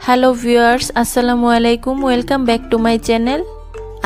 Hello viewers, আসসালামু আলাইকুম। Welcome back to my channel.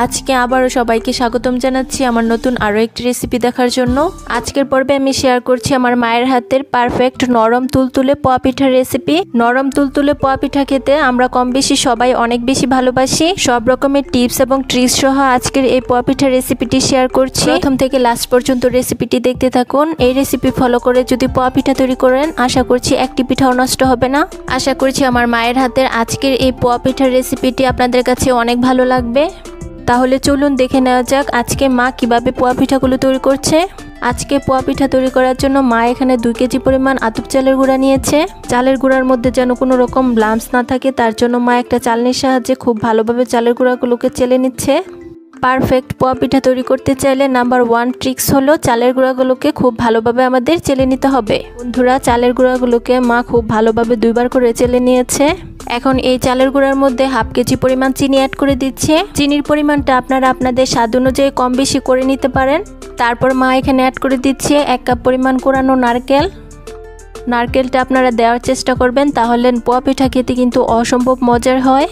আজকে আবারও সবাইকে স্বাগতম জানাচ্ছি আমার নতুন আরও একটি রেসিপি দেখার জন্য। আজকের পর্বে আমি শেয়ার করছি আমার মায়ের হাতের পারফেক্ট নরম তুলতুলে পোয়া পিঠার রেসিপি। নরম তুলতুলে পোয়া পিঠা খেতে আমরা কম বেশি সবাই অনেক বেশি ভালোবাসি। সব রকমের টিপস এবং ট্রিক্স সহ আজকের এই পোয়া পিঠার রেসিপিটি শেয়ার করছি। প্রথম থেকে লাস্ট পর্যন্ত রেসিপিটি দেখতে থাকুন। এই রেসিপি ফলো করে যদি পোয়া পিঠা তৈরি করেন, আশা করছি একটি পিঠাও নষ্ট হবে না। আশা করছি আমার মায়ের হাতের আজকের এই পোয়া পিঠার রেসিপিটি আপনাদের কাছে অনেক ভালো লাগবে। তাহলে চলুন দেখে নেওয়া যাক আজকে মা কিভাবে পোয়া পিঠাগুলো তৈরি করছে। আজকে পোয়া পিঠা তৈরি করার জন্য মা এখানে 2 কেজি পরিমাণ আতপ চালের গুঁড়া নিয়েছে। চালের গুঁড়ার মধ্যে যেন কোনো রকম লাম্পস না থাকে, তার জন্য মা একটা চালনির সাহায্যে খুব ভালোভাবে চালের গুঁড়াগুলোকে চেলে নিচ্ছে। পারফেক্ট পোয়া পিঠা তৈরি করতে চাইলে নাম্বার 1 ট্রিক্স হলো চালের গুঁড়াগুলোকে খুব ভালোভাবে আমাদের চেলে নিতে হবে। বন্ধুরা, চালের গুঁড়াগুলোকে মা খুব ভালোভাবে 2 বার করে চেলে নিয়েছে। এখন এই চালের গুঁড়ার মধ্যে 1/2 কেজি পরিমাণ চিনি অ্যাড করে দিচ্ছে। চিনির পরিমাণটা আপনারা আপনাদের স্বাদ অনুযায়ী কম বেশি করে নিতে পারেন। তারপর মা এখানে অ্যাড করে দিচ্ছে 1 কাপ পরিমাণ কোরানো নারকেল। নারকেলটা আপনারা দেওয়ার চেষ্টা করবেন, তাহলে পোয়া পিঠা খেতে কিন্তু অসম্ভব মজার হয়।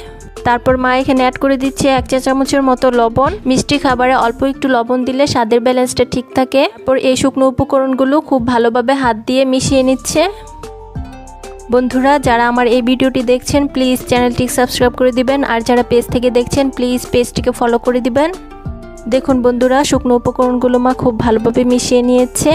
তারপর মা এখানে অ্যাড করে দিচ্ছে 1 চা চামচের মতো লবণ। মিষ্টি খাবারে অল্প একটু লবণ দিলে স্বাদের ব্যালেন্সটা ঠিক থাকে। তারপর এই শুকনো উপকরণগুলো খুব ভালোভাবে হাত দিয়ে মিশিয়ে নিচ্ছে। বন্ধুরা, যারা আমার এই ভিডিওটি দেখছেন প্লিজ চ্যানেলটি সাবস্ক্রাইব করে দিবেন, আর যারা পেজ থেকে দেখছেন প্লিজ পেজটিকে ফলো করে দিবেন। দেখুন বন্ধুরা, শুকনো উপকরণগুলো মা খুব ভালোভাবে মিশিয়ে নিয়েছে।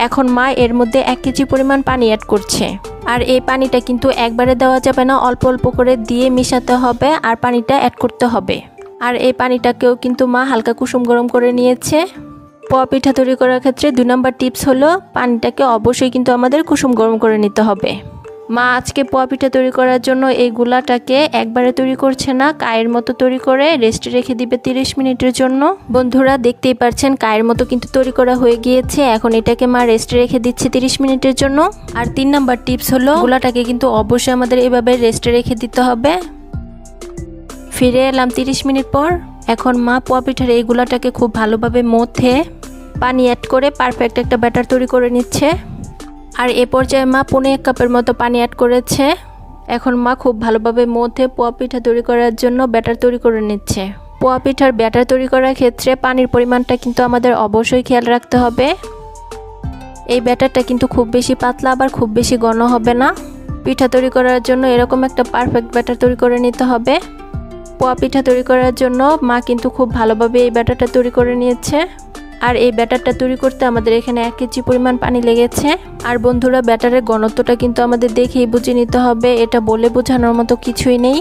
এখন মা এর মধ্যে 1 কেজি পরিমাণ পানি অ্যাড করছে। আর এই পানিটা কিন্তু একবারে দেওয়া যাবে না, অল্প অল্প করে দিয়ে মিশাতে হবে আর পানিটা অ্যাড করতে হবে। আর এই পানিটাকেও কিন্তু মা হালকা কুসুম গরম করে নিয়েছে। পোয়া পিঠা তৈরি করার ক্ষেত্রে 2 নম্বর টিপস হলো পানিটাকে অবশ্যই কিন্তু আমাদের কুসুম গরম করে নিতে হবে। মা আজকে পোয়া পিঠা তৈরি করার জন্য এই গুলাটাকে একবারে তৈরি করছে না, কায়ের মতো তৈরি করে রেস্টে রেখে দিবে 30 মিনিটের জন্য। বন্ধুরা, দেখতেই পাচ্ছেন কায়ের মতো কিন্তু তৈরি করা হয়ে গিয়েছে। এখন এটাকে মা রেস্টে রেখে দিচ্ছে 30 মিনিটের জন্য। আর 3 নাম্বার টিপস হলো গুলাটাকে কিন্তু অবশ্যই আমাদের এভাবে রেস্টে রেখে দিতে হবে। ফিরে এলাম 30 মিনিট পর। এখন মা পোয়া পিঠার এই গুলাটাকে খুব ভালোভাবে মথে পানি অ্যাড করে পারফেক্ট একটা ব্যাটার তৈরি করে নিচ্ছে। আর এ পর্যায়ে মা 1.5 কাপের মতো পানি অ্যাড করেছে। এখন মা খুব ভালোভাবে মধ্যে পোয়া পিঠা তৈরি করার জন্য ব্যাটার তৈরি করে নিচ্ছে। পোয়া পিঠার ব্যাটার তৈরি করার ক্ষেত্রে পানির পরিমাণটা কিন্তু আমাদের অবশ্যই খেয়াল রাখতে হবে। এই ব্যাটারটা কিন্তু খুব বেশি পাতলা আবার খুব বেশি ঘন হবে না। পিঠা তৈরি করার জন্য এরকম একটা পারফেক্ট ব্যাটার তৈরি করে নিতে হবে। পোয়া পিঠা তৈরি করার জন্য মা কিন্তু খুব ভালোভাবে এই ব্যাটারটা তৈরি করে নিয়েছে। আর এই ব্যাটারটা তৈরি করতে আমাদের এখানে 1 কেজি পরিমাণ পানি লেগেছে। আর বন্ধুরা, ব্যাটারের ঘনত্বটা কিন্তু আমাদের দেখেই বুঝে নিতে হবে, এটা বলে বোঝানোর মতো কিছুই নেই।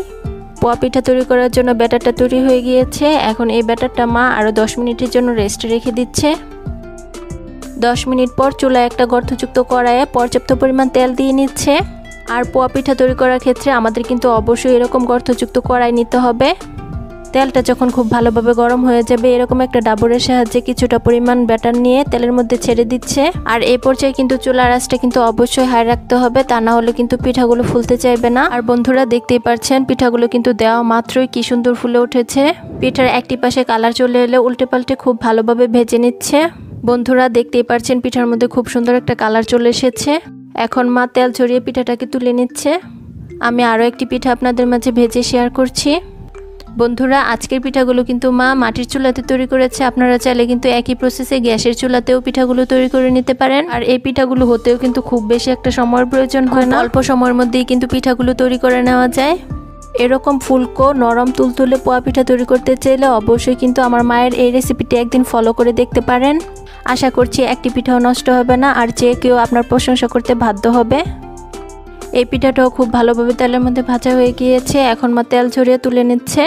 পোয়া পিঠা তৈরি করার জন্য ব্যাটারটা তৈরি হয়ে গিয়েছে। এখন এই ব্যাটারটা মা আরও 10 মিনিটের জন্য রেস্টে রেখে দিচ্ছে। 10 মিনিট পর চুলায় একটা গর্তযুক্ত কড়াইয়ে পর্যাপ্ত পরিমাণ তেল দিয়ে নিচ্ছে। আর পোয়া পিঠা তৈরি করার ক্ষেত্রে আমাদের কিন্তু অবশ্যই এরকম গর্তযুক্ত কড়াই নিতে হবে। তেলটা যখন খুব ভালোভাবে গরম হয়ে যাবে, এরকম একটা ডাবরের সাহায্যে কিছুটা পরিমাণ ব্যাটার নিয়ে তেলের মধ্যে ছেড়ে দিচ্ছে। আর এই পর্যায়ে কিন্তু চুলার আঁচটা কিন্তু অবশ্যই হাই রাখতে হবে, তা না হলে কিন্তু পিঠাগুলো ফুলতে চাইবে না। আর বন্ধুরা, দেখতেই পাচ্ছেন পিঠাগুলো কিন্তু দেওয়া মাত্রই কি সুন্দর ফুলে উঠেছে। পিঠার একটি পাশে কালার চলে এলে উল্টে পাল্টে খুব ভালোভাবে ভেজে নিচ্ছে। বন্ধুরা, দেখতেই পাচ্ছেন পিঠার মধ্যে খুব সুন্দর একটা কালার চলে এসেছে। এখন মা তেল ঝরিয়ে পিঠাটাকে তুলে নিচ্ছে। আমি আরও একটি পিঠা আপনাদের মাঝে ভেজে শেয়ার করছি। বন্ধুরা, আজকের পিঠাগুলো কিন্তু মা মাটির চুলাতে তৈরি করেছে। আপনারা চাইলে কিন্তু একই প্রসেসে গ্যাসের চুলাতেও পিঠাগুলো তৈরি করে নিতে পারেন। আর এই পিঠাগুলো হতেও কিন্তু খুব বেশি একটা সময়ের প্রয়োজন হয় না, অল্প সময়ের মধ্যেই কিন্তু পিঠাগুলো তৈরি করে নেওয়া যায়। এরকম ফুলকো নরম তুলতুলে পোয়া পিঠা তৈরি করতে চাইলে অবশ্যই কিন্তু আমার মায়ের এই রেসিপিটি একদিন ফলো করে দেখতে পারেন। আশা করছি একটি পিঠাও নষ্ট হবে না, আর যে কেউ আপনার প্রশংসা করতে বাধ্য হবে। এই পিঠাটাও খুব ভালোভাবে তেলের মধ্যে ভাজা হয়ে গিয়েছে। এখন মা তেল ঝরিয়ে তুলে নিচ্ছে।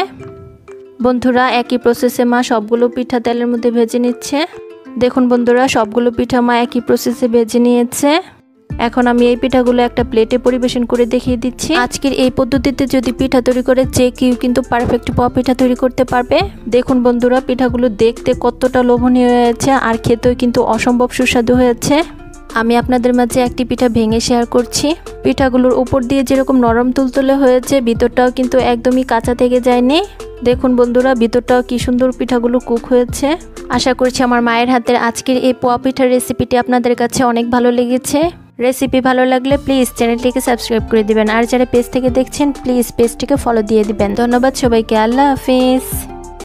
বন্ধুরা, একই প্রসেসে মা সবগুলো পিঠা তেলের মধ্যে ভেজে নিচ্ছে। দেখুন বন্ধুরা, সবগুলো পিঠা মা একই প্রসেসে ভেজে নিয়েছে। এখন আমি এই পিঠাগুলো একটা প্লেটে পরিবেশন করে দেখিয়ে দিচ্ছি। আজকের এই পদ্ধতিতে যদি পিঠা তৈরি করে যে কেউ কিন্তু পারফেক্ট পোয়া পিঠা তৈরি করতে পারবে। দেখুন বন্ধুরা, পিঠাগুলো দেখতে কতটা লোভনীয় হয়েছে আর খেতেও কিন্তু অসম্ভব সুস্বাদু হয়েছে। আমি আপনাদের মাঝে একটি পিঠা ভেঙে শেয়ার করছি। পিঠাগুলোর উপর দিয়ে যেরকম নরম তুলতুলে হয়েছে, ভিতরটাও কিন্তু একদমই কাঁচা থেকে যায়নি। দেখুন বন্ধুরা, ভিতরটাও কি সুন্দর পিঠাগুলো কুক হয়েছে। আশা করছি আমার মায়ের হাতের আজকের এই পোয়া পিঠার রেসিপিটি আপনাদের কাছে অনেক ভালো লেগেছে। রেসিপি ভালো লাগলে প্লিজ চ্যানেলটিকে সাবস্ক্রাইব করে দিবেন, আর যারা পেজ থেকে দেখছেন প্লিজ পেজটিকে ফলো দিয়ে দিবেন। ধন্যবাদ সবাইকে, আল্লাহ হাফিজ।